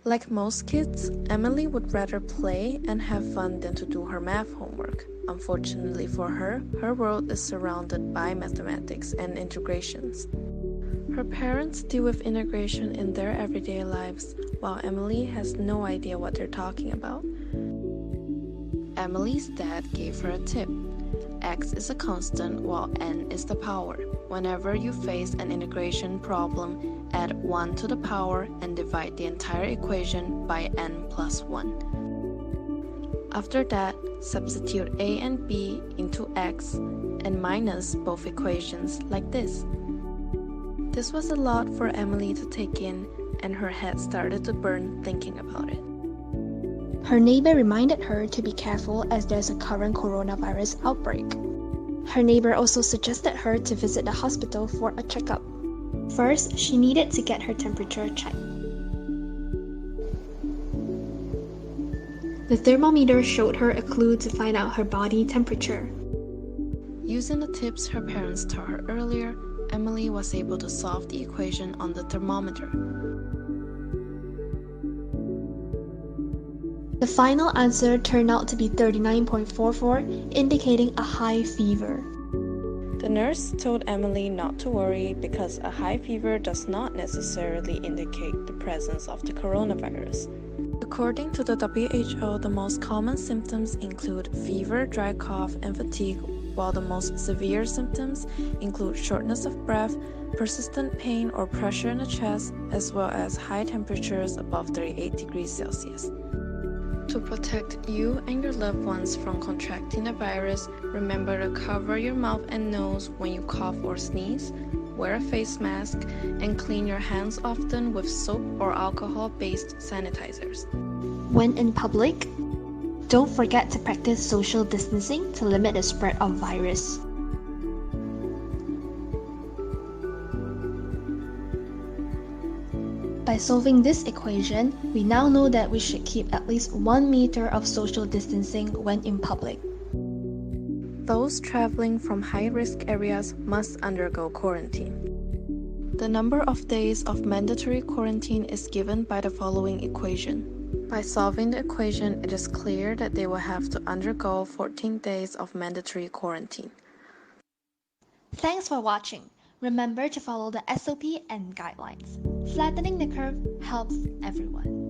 Like most kids, Emily would rather play and have fun than to do her math homework. Unfortunately for her, her world is surrounded by mathematics and integrations. Her parents deal with integration in their everyday lives, while Emily has no idea what they're talking about. Emily's dad gave her a tip. X is a constant while n is the power. Whenever you face an integration problem, add 1 to the power and divide the entire equation by n plus 1. After that, substitute a and b into x and minus both equations like this. This was a lot for Emily to take in, and her head started to burn thinking about it. Her neighbor reminded her to be careful as there's a current coronavirus outbreak. Her neighbor also suggested her to visit the hospital for a checkup. First, she needed to get her temperature checked. The thermometer showed her a clue to find out her body temperature. Using the tips her parents taught her earlier, Emily was able to solve the equation on the thermometer. The final answer turned out to be 39.44, indicating a high fever. The nurse told Emily not to worry because a high fever does not necessarily indicate the presence of the coronavirus. According to the WHO, the most common symptoms include fever, dry cough, and fatigue, while the most severe symptoms include shortness of breath, persistent pain or pressure in the chest, as well as high temperatures above 38 degrees Celsius. To protect you and your loved ones from contracting the virus, remember to cover your mouth and nose when you cough or sneeze, wear a face mask, and clean your hands often with soap or alcohol-based sanitizers. When in public, don't forget to practice social distancing to limit the spread of virus. By solving this equation, we now know that we should keep at least 1 meter of social distancing when in public. Those traveling from high-risk areas must undergo quarantine. The number of days of mandatory quarantine is given by the following equation. By solving the equation, it is clear that they will have to undergo 14 days of mandatory quarantine. Thanks for watching. Remember to follow the SOP and guidelines. Flattening the curve helps everyone.